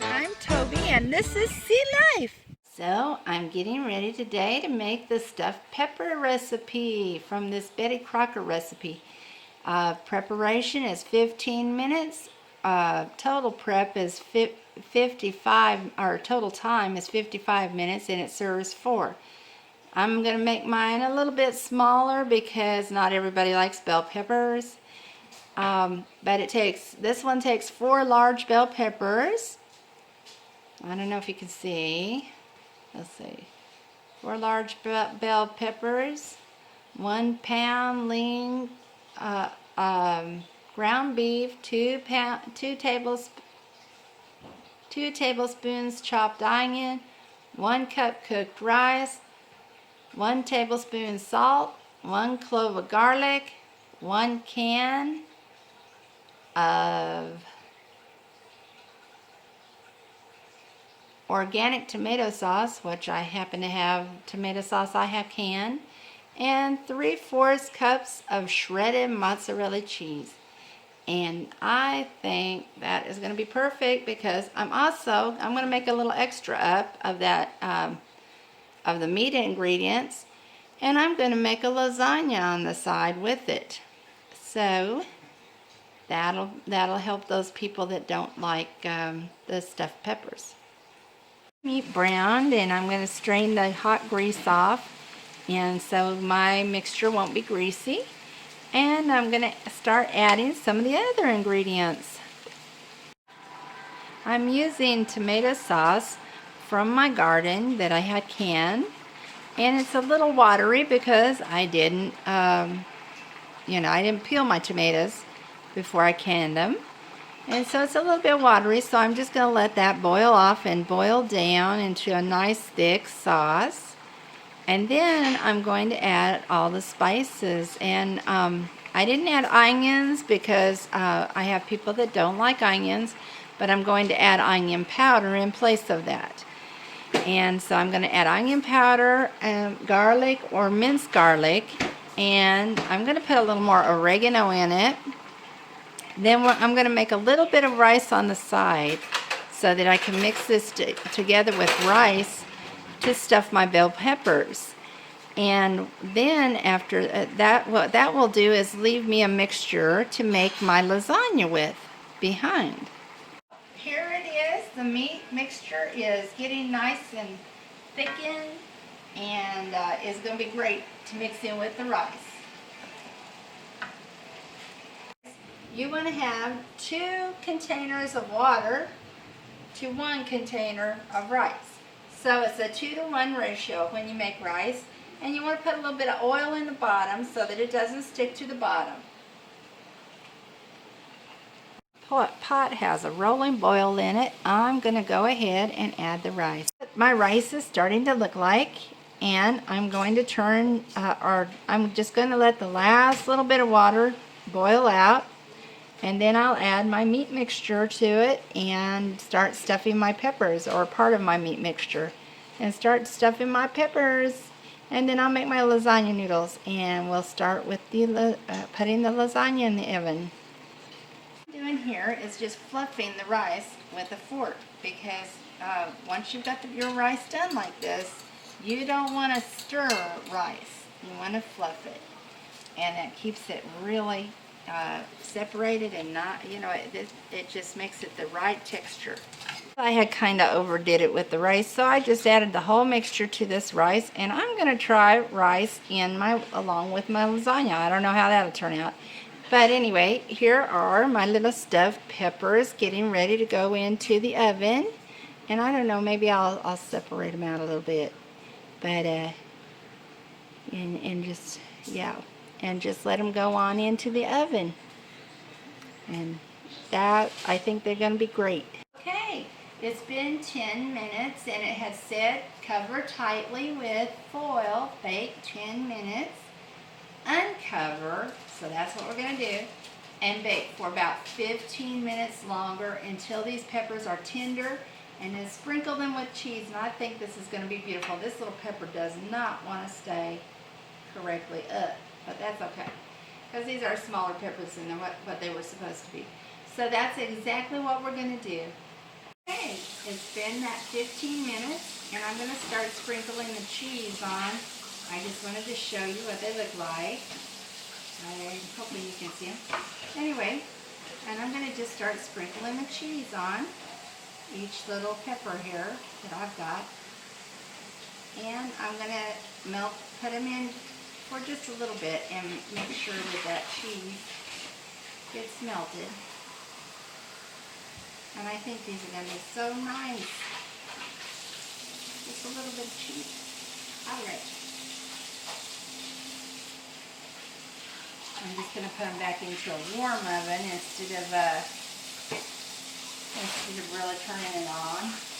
I'm Toby and this is Sea Life. So I'm getting ready today to make the stuffed pepper recipe from this Betty Crocker recipe. Preparation is 15 minutes. Total prep is 55, or total time is 55 minutes, and it serves 4. I'm going to make mine a little bit smaller because not everybody likes bell peppers. But this one takes 4 large bell peppers. I don't know if you can see. Let's see. 4 large bell peppers, 1 pound lean ground beef, 2 tablespoons chopped onion, 1 cup cooked rice, 1 tablespoon salt, 1 clove of garlic, 1 can of organic tomato sauce, which I happen to have tomato sauce I have canned, and 3/4 cups of shredded mozzarella cheese. And I think that is going to be perfect because I'm going to make a little extra up of that of the meat ingredients, and I'm going to make a lasagna on the side with it. So that'll help those people that don't like the stuffed peppers. Meat browned, and I'm going to strain the hot grease off, and so my mixture won't be greasy. And I'm going to start adding some of the other ingredients. I'm using tomato sauce from my garden that I had canned, and it's a little watery because I didn't I didn't peel my tomatoes before I canned them. And so it's a little bit watery, so I'm just going to let that boil off and boil down into a nice thick sauce. And then I'm going to add all the spices. And I didn't add onions because I have people that don't like onions, but I'm going to add onion powder in place of that. And so I'm going to add onion powder, garlic or minced garlic, and I'm going to put a little more oregano in it. Then I'm going to make a little bit of rice on the side so that I can mix this together with rice to stuff my bell peppers. And then after that, what that will do is leave me a mixture to make my lasagna with behind. Here it is. The meat mixture is getting nice and thickened, and is going to be great to mix in with the rice. You want to have 2 containers of water to 1 container of rice. So it's a 2-to-1 ratio when you make rice. And you want to put a little bit of oil in the bottom so that it doesn't stick to the bottom. Pot has a rolling boil in it. I'm going to go ahead and add the rice. My rice is starting to look like, and I'm going to I'm just going to let the last little bit of water boil out. And then I'll add my meat mixture to it and start stuffing my peppers, or part of my meat mixture, and start stuffing my peppers. And then I'll make my lasagna noodles, and we'll start with the putting the lasagna in the oven. What I'm doing here is just fluffing the rice with a fork, because once you've got your rice done like this, you don't want to stir rice. You want to fluff it, and that keeps it really separated, and not, it just makes it the right texture. I had kind of overdid it with the rice, so I just added the whole mixture to this rice, and I'm going to try rice along with my lasagna. I don't know how that'll turn out. But anyway, here are my little stuffed peppers getting ready to go into the oven. And I don't know, maybe I'll separate them out a little bit. But and just let them go on into the oven. And that, I think they're going to be great. Okay, it's been 10 minutes, and it has said cover tightly with foil, bake 10 minutes, uncover, so that's what we're going to do, and bake for about 15 minutes longer until these peppers are tender, and then sprinkle them with cheese. And I think this is going to be beautiful. This little pepper does not want to stay correctly up, but that's okay, because these are smaller peppers than what they were supposed to be. So that's exactly what we're going to do. Okay, it's been that 15 minutes, and I'm going to start sprinkling the cheese on. I just wanted to show you what they look like. Hopefully you can see them. Anyway, and I'm going to just start sprinkling the cheese on each little pepper here that I've got. And I'm going to put them in for just a little bit and make sure that cheese gets melted. And I think these are going to be so nice. Just a little bit of cheese. All right. I'm just going to put them back into a warm oven instead of really turning it on.